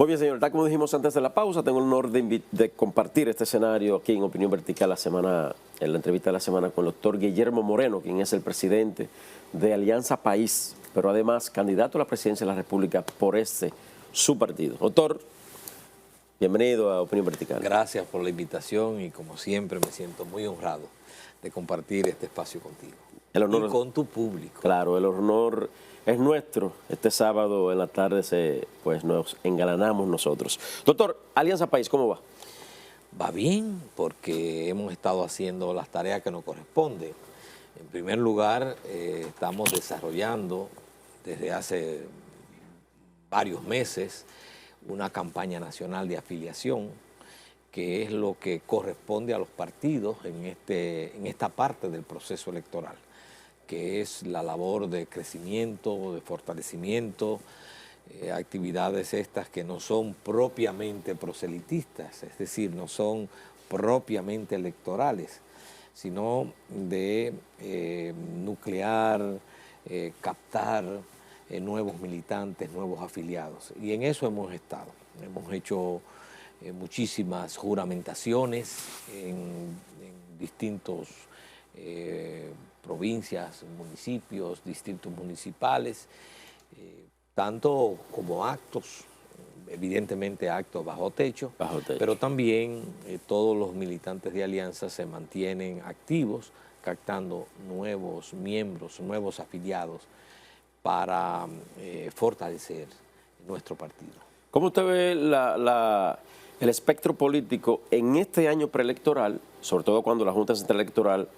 Muy bien, señor. Tal como dijimos antes de la pausa, tengo el honor de compartir este escenario aquí en Opinión Vertical en la entrevista de la semana con el doctor Guillermo Moreno, quien es el presidente de Alianza País, pero además candidato a la presidencia de la República por su partido. Doctor, bienvenido a Opinión Vertical. Gracias por la invitación y como siempre me siento muy honrado de compartir este espacio contigo. El honor, y con tu público. Claro, el honor es nuestro. Este sábado en la tarde pues nos engalanamos nosotros. Doctor, Alianza País, ¿cómo va? Va bien, porque hemos estado haciendo las tareas que nos corresponden. En primer lugar, estamos desarrollando desde hace varios meses una campaña nacional de afiliación, que es lo que corresponde a los partidos en esta parte del proceso electoral, que es la labor de crecimiento, de fortalecimiento, actividades estas que no son propiamente proselitistas, es decir, no son propiamente electorales, sino de nuclear, captar nuevos militantes, nuevos afiliados. Y en eso hemos estado. Hemos hecho muchísimas juramentaciones en distintos provincias, municipios, distritos municipales, tanto como actos, evidentemente actos bajo techo, pero también todos los militantes de Alianza se mantienen activos, captando nuevos miembros, nuevos afiliados para fortalecer nuestro partido. ¿Cómo usted ve el espectro político en este año preelectoral, sobre todo cuando la Junta Central Electoral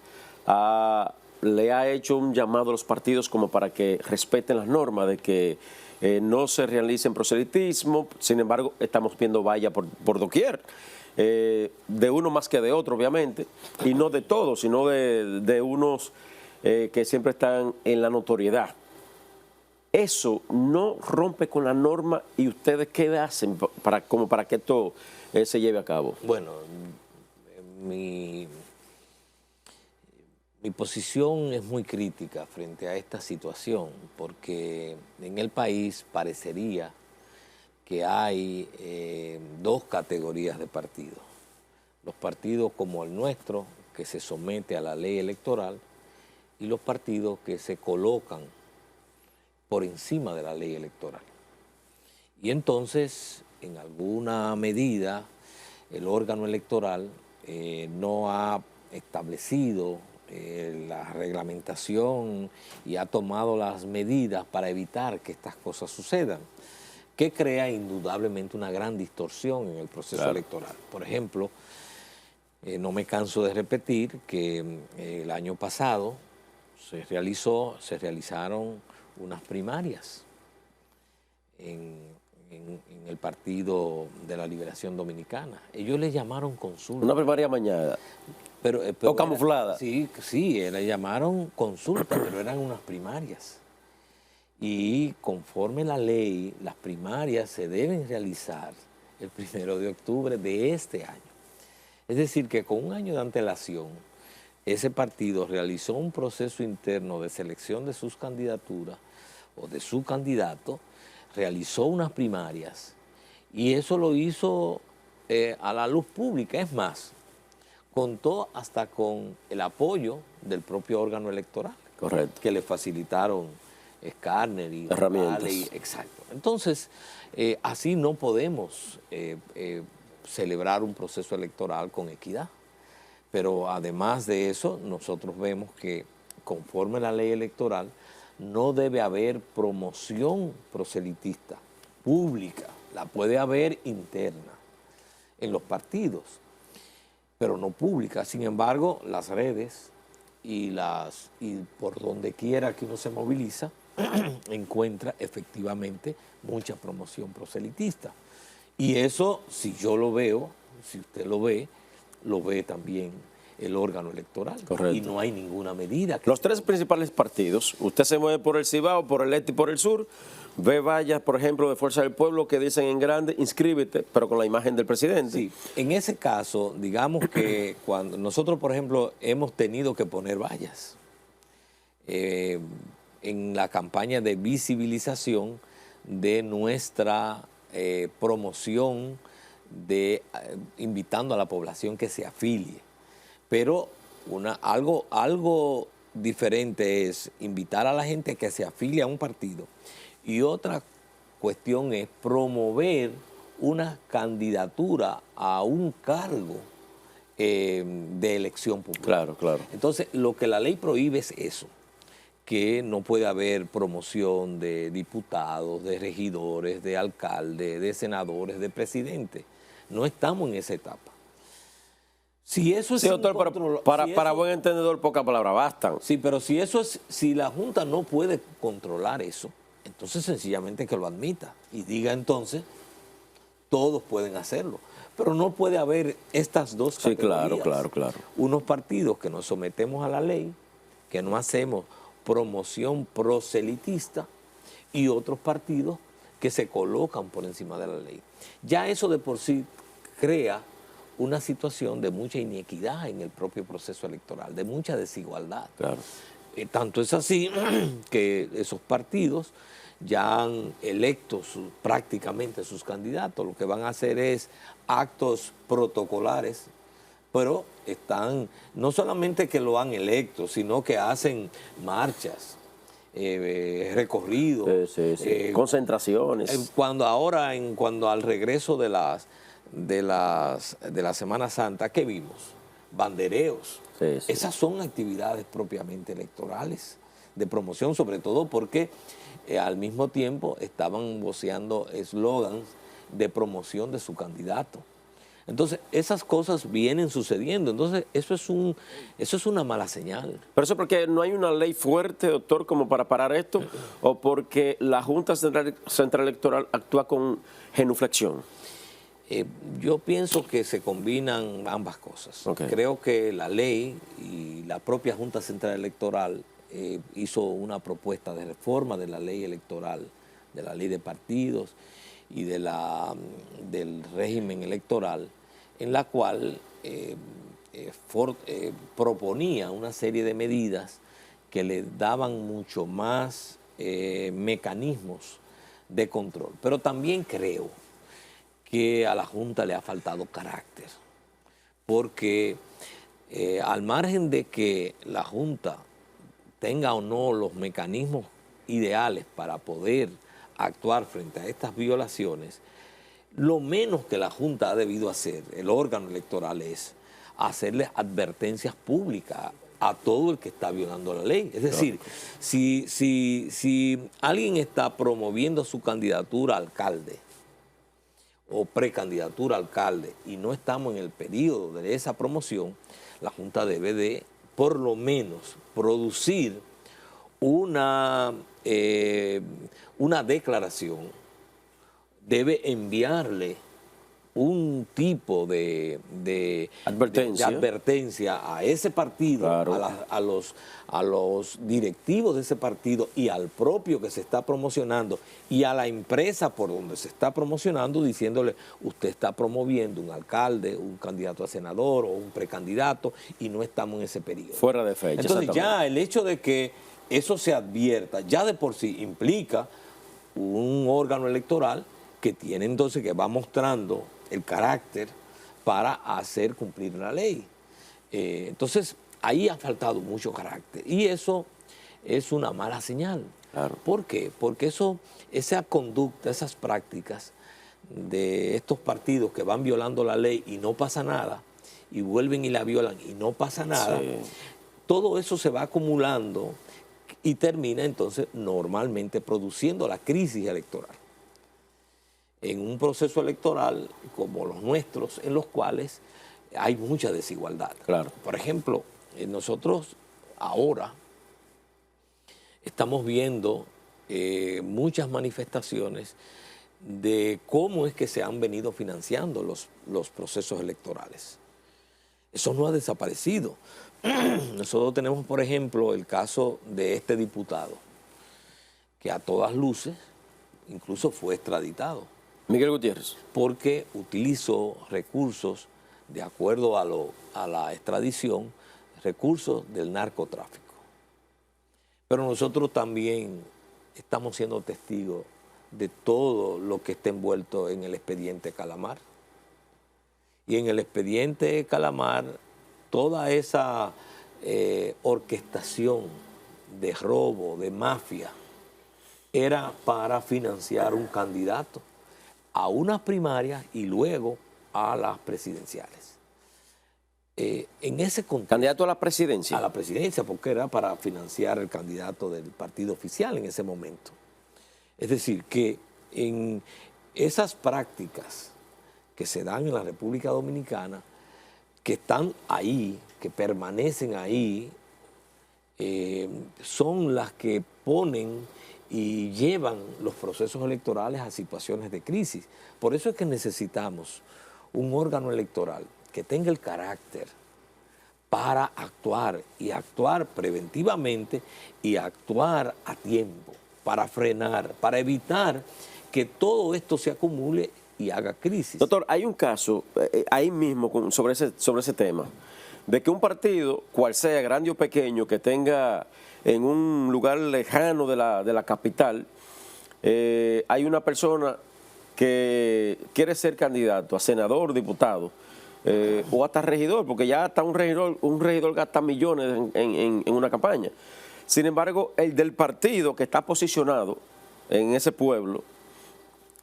le ha hecho un llamado a los partidos como para que respeten las normas de que no se realicen proselitismo? Sin embargo, estamos viendo valla por doquier, de uno más que de otro, obviamente, y no de todos, sino de unos que siempre están en la notoriedad. ¿Eso no rompe con la norma y ustedes qué hacen para que esto se lleve a cabo? Bueno, mi posición es muy crítica frente a esta situación, porque en el país parecería que hay dos categorías de partidos. Los partidos como el nuestro, que se somete a la ley electoral, y los partidos que se colocan por encima de la ley electoral. Y entonces, en alguna medida, el órgano electoral no ha establecido la reglamentación y ha tomado las medidas para evitar que estas cosas sucedan, que crea indudablemente una gran distorsión en el proceso electoral. Por ejemplo, no me canso de repetir que el año pasado se realizaron unas primarias en el Partido de la Liberación Dominicana. Ellos le llamaron consulta. Una primaria mañana. ¿O camuflada? Sí, le llamaron consulta, pero eran unas primarias. Y conforme la ley, las primarias se deben realizar el 1 de octubre de este año. Es decir, que con un año de antelación, ese partido realizó un proceso interno de selección de sus candidaturas o de su candidato, realizó unas primarias y eso lo hizo a la luz pública. Es más, contó hasta con el apoyo del propio órgano electoral. Correcto. Que le facilitaron escáner y herramientas. Exacto. Entonces, así no podemos celebrar un proceso electoral con equidad. Pero además de eso, nosotros vemos que conforme a la ley electoral no debe haber promoción proselitista pública, la puede haber interna en los partidos, pero no pública. Sin embargo, las redes y por donde quiera que uno se moviliza, encuentra efectivamente mucha promoción proselitista. Y eso, si yo lo veo, si usted lo ve también el órgano electoral. Correcto. Y no hay ninguna medida. Los tres principales partidos, usted se mueve por el Cibao, por el Este y por el Sur, ve vallas, por ejemplo, de Fuerza del Pueblo que dicen en grande, inscríbete, pero con la imagen del presidente. Sí, en ese caso, digamos que cuando nosotros, por ejemplo, hemos tenido que poner vallas en la campaña de visibilización de nuestra promoción de invitando a la población que se afilie. Pero algo diferente es invitar a la gente que se afilie a un partido, y otra cuestión es promover una candidatura a un cargo de elección pública. Claro, claro. Entonces, lo que la ley prohíbe es eso, que no puede haber promoción de diputados, de regidores, de alcaldes, de senadores, de presidentes. No estamos en esa etapa. Si eso es sí, doctor, para buen entendedor, pocas palabras bastan. Sí, pero si la Junta no puede controlar eso, entonces sencillamente que lo admita y diga entonces, todos pueden hacerlo. Pero no puede haber estas dos categorías. Sí, claro. Unos partidos que nos sometemos a la ley, que no hacemos promoción proselitista, y otros partidos que se colocan por encima de la ley. Ya eso de por sí crea una situación de mucha inequidad en el propio proceso electoral, de mucha desigualdad. Claro. Tanto es así que esos partidos ya han electo prácticamente sus candidatos. Lo que van a hacer es actos protocolares, pero no solamente que lo han electo, sino que hacen marchas, recorridos, concentraciones. Cuando al regreso de la Semana Santa, ¿qué vimos? Bandereos. Esas son actividades propiamente electorales, de promoción, sobre todo porque al mismo tiempo estaban voceando eslogans de promoción de su candidato. Entonces, esas cosas vienen sucediendo. Entonces, eso es una mala señal. ¿Pero eso porque no hay una ley fuerte, doctor, como para parar esto? ¿O porque la Junta Central Electoral actúa con genuflexión? Yo pienso que se combinan ambas cosas. Okay. Creo que la ley y la propia Junta Central Electoral hizo una propuesta de reforma de la ley electoral, de la ley de partidos y del régimen electoral, en la cual proponía una serie de medidas que le daban mucho más mecanismos de control. Pero también creo que a la Junta le ha faltado carácter, porque al margen de que la Junta tenga o no los mecanismos ideales para poder actuar frente a estas violaciones, lo menos que la Junta ha debido hacer, el órgano electoral, es hacerles advertencias públicas a todo el que está violando la ley. Es decir, si alguien está promoviendo su candidatura a alcalde o precandidatura a alcalde y no estamos en el periodo de esa promoción, la Junta debe de, por lo menos, producir una declaración, debe enviarle un tipo de advertencia a ese partido, claro, a los directivos de ese partido y al propio que se está promocionando y a la empresa por donde se está promocionando, diciéndole: usted está promoviendo un alcalde, un candidato a senador o un precandidato y no estamos en ese periodo. Fuera de fecha. Entonces ya el hecho de que eso se advierta ya de por sí implica un órgano electoral que tiene entonces que va mostrando el carácter para hacer cumplir la ley. Entonces, ahí ha faltado mucho carácter y eso es una mala señal. Claro. ¿Por qué? Porque esa conducta, esas prácticas de estos partidos que van violando la ley y no pasa nada, y vuelven y la violan y no pasa nada, sí, todo eso se va acumulando y termina entonces normalmente produciendo la crisis electoral. En un proceso electoral como los nuestros, en los cuales hay mucha desigualdad. Claro. Por ejemplo, nosotros ahora estamos viendo muchas manifestaciones de cómo es que se han venido financiando los procesos electorales. Eso no ha desaparecido. Nosotros tenemos, por ejemplo, el caso de este diputado, que a todas luces incluso fue extraditado. Miguel Gutiérrez. Porque utilizó recursos, de acuerdo a la extradición, recursos del narcotráfico. Pero nosotros también estamos siendo testigos de todo lo que está envuelto en el expediente Calamar. Y en el expediente Calamar, toda esa orquestación de robo, de mafia, era para financiar un candidato a unas primarias y luego a las presidenciales. En ese contexto, ¿Candidato a la presidencia? A la presidencia, porque era para financiar el candidato del partido oficial en ese momento. Es decir, que en esas prácticas que se dan en la República Dominicana, que están ahí, que permanecen ahí, son las que ponen y llevan los procesos electorales a situaciones de crisis. Por eso es que necesitamos un órgano electoral que tenga el carácter para actuar y actuar preventivamente y actuar a tiempo, para frenar, para evitar que todo esto se acumule y haga crisis. Doctor, hay un caso ahí mismo sobre ese tema, de que un partido, cual sea, grande o pequeño, que tenga en un lugar lejano de la capital, hay una persona que quiere ser candidato a senador, diputado, o hasta regidor, porque ya hasta un regidor gasta millones en una campaña. Sin embargo, el del partido que está posicionado en ese pueblo,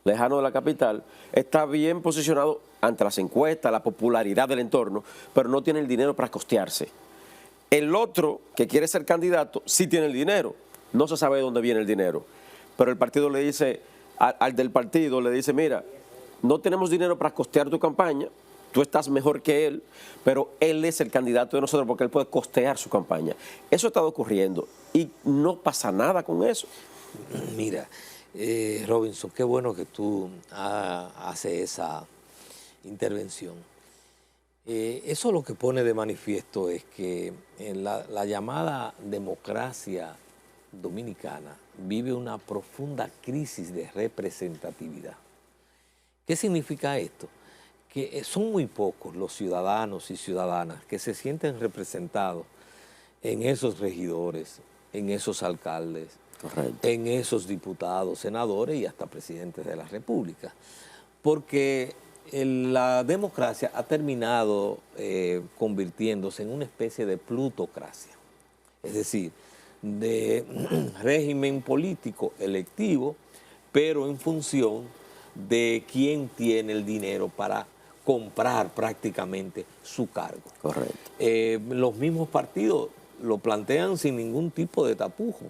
lejano de la capital, está bien posicionado ante las encuestas, la popularidad del entorno, pero no tiene el dinero para costearse. El otro que quiere ser candidato sí tiene el dinero, no se sabe de dónde viene el dinero, pero el partido le dice, al del partido le dice, mira, no tenemos dinero para costear tu campaña, tú estás mejor que él, pero él es el candidato de nosotros porque él puede costear su campaña. Eso ha estado ocurriendo y no pasa nada con eso. Mira, Robinson, qué bueno que tú haces esa intervención. Eso lo que pone de manifiesto es que en la llamada democracia dominicana vive una profunda crisis de representatividad. ¿Qué significa esto? Que son muy pocos los ciudadanos y ciudadanas que se sienten representados en esos regidores, en esos alcaldes, correcto, en esos diputados, senadores y hasta presidentes de la República. Porque la democracia ha terminado convirtiéndose en una especie de plutocracia, es decir, de régimen político electivo, pero en función de quién tiene el dinero para comprar prácticamente su cargo. correcto. Los mismos partidos lo plantean sin ningún tipo de tapujo.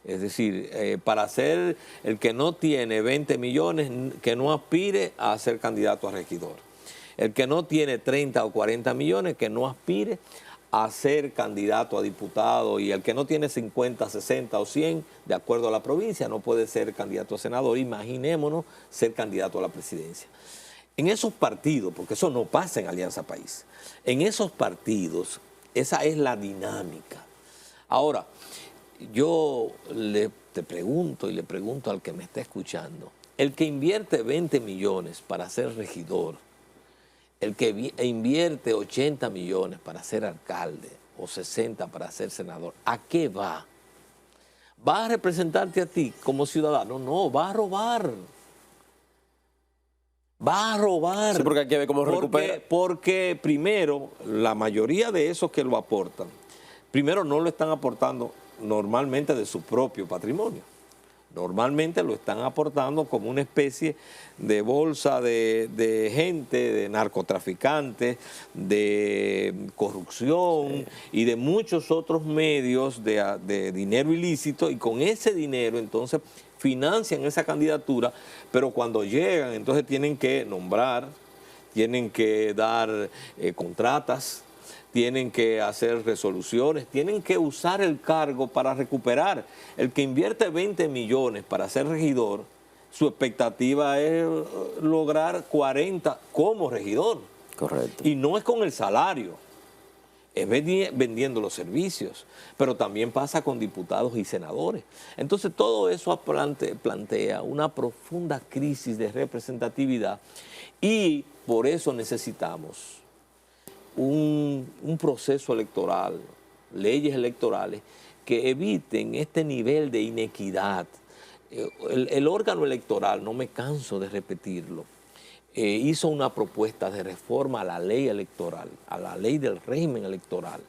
Es decir, para ser el que no tiene 20 millones, que no aspire a ser candidato a regidor. El que no tiene 30 o 40 millones, que no aspire a ser candidato a diputado. Y el que no tiene 50, 60 o 100, de acuerdo a la provincia, no puede ser candidato a senador. Imaginémonos ser candidato a la presidencia. En esos partidos, porque eso no pasa en Alianza País, en esos partidos, esa es la dinámica. Ahora, yo te pregunto y le pregunto al que me está escuchando, el que invierte 20 millones para ser regidor, el que invierte 80 millones para ser alcalde o 60 para ser senador, ¿a qué va? ¿Va a representarte a ti como ciudadano? No, va a robar. Va a robar. Sí, porque hay que ver cómo recupera. Porque primero, la mayoría de esos que lo aportan, primero no lo están aportando normalmente de su propio patrimonio. Normalmente lo están aportando como una especie de bolsa de gente, de narcotraficantes, de corrupción, sí, y de muchos otros medios de dinero ilícito, y con ese dinero entonces financian esa candidatura, pero cuando llegan entonces tienen que nombrar, tienen que dar contratas, tienen que hacer resoluciones, tienen que usar el cargo para recuperar. El que invierte 20 millones para ser regidor, su expectativa es lograr 40 como regidor. Correcto. Y no es con el salario, es vendiendo los servicios, pero también pasa con diputados y senadores. Entonces todo eso plantea una profunda crisis de representatividad y por eso necesitamos un proceso electoral, leyes electorales que eviten este nivel de inequidad, el órgano electoral, no me canso de repetirlo, hizo una propuesta de reforma a la ley electoral, a la ley del régimen electoral,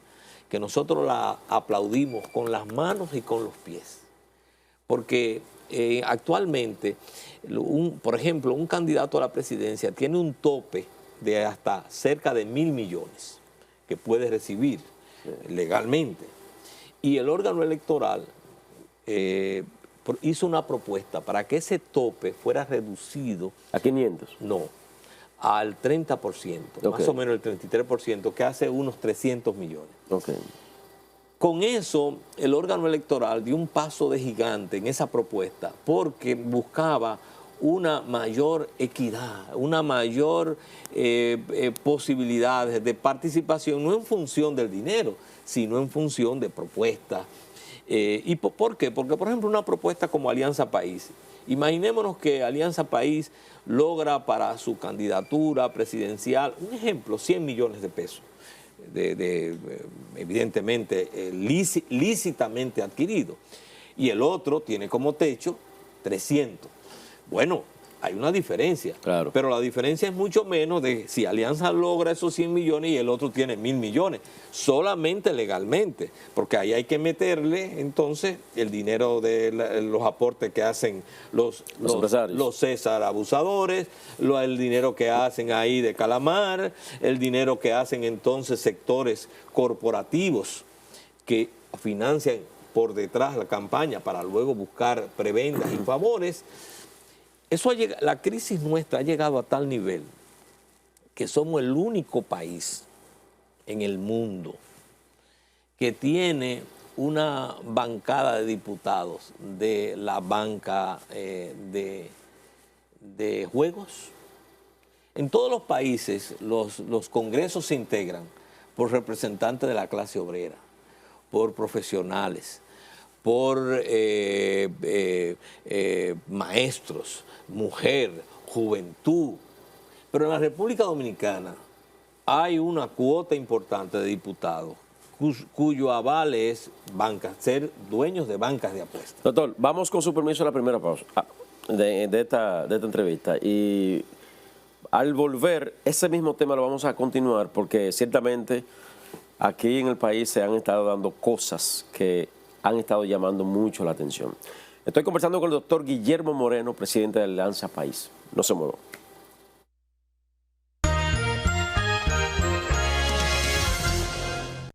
que nosotros la aplaudimos con las manos y con los pies. Porque actualmente, por ejemplo, un candidato a la presidencia tiene un tope de hasta cerca de 1.000 millones que puede recibir legalmente. Y el órgano electoral hizo una propuesta para que ese tope fuera reducido. ¿A 500? No, al 30%, más o menos el 33%, que hace unos 300 millones. Con eso, el órgano electoral dio un paso de gigante en esa propuesta porque buscaba una mayor equidad, una mayor posibilidades de participación, no en función del dinero, sino en función de propuestas. ¿Y por qué? Porque, por ejemplo, una propuesta como Alianza País, imaginémonos que Alianza País logra para su candidatura presidencial, un ejemplo, 100 millones de pesos, evidentemente lícitamente adquirido, y el otro tiene como techo 300. Bueno, hay una diferencia, claro, pero la diferencia es mucho menos de si Alianza logra esos 100 millones y el otro tiene 1.000 millones, solamente legalmente, porque ahí hay que meterle entonces el dinero de los aportes que hacen los César abusadores, el dinero que hacen ahí de Calamar, el dinero que hacen entonces sectores corporativos que financian por detrás la campaña para luego buscar prebendas y favores. La crisis nuestra ha llegado a tal nivel que somos el único país en el mundo que tiene una bancada de diputados de la banca de juegos. En todos los países los congresos se integran por representantes de la clase obrera, por profesionales, por maestros, mujer, juventud. Pero en la República Dominicana hay una cuota importante de diputados cuyo aval es ser dueños de bancas de apuestas. Doctor, vamos con su permiso a la primera pausa de esta entrevista. Y al volver, ese mismo tema lo vamos a continuar porque ciertamente aquí en el país se han estado dando cosas que han estado llamando mucho la atención. Estoy conversando con el doctor Guillermo Moreno, presidente de Alianza País. No se mueva.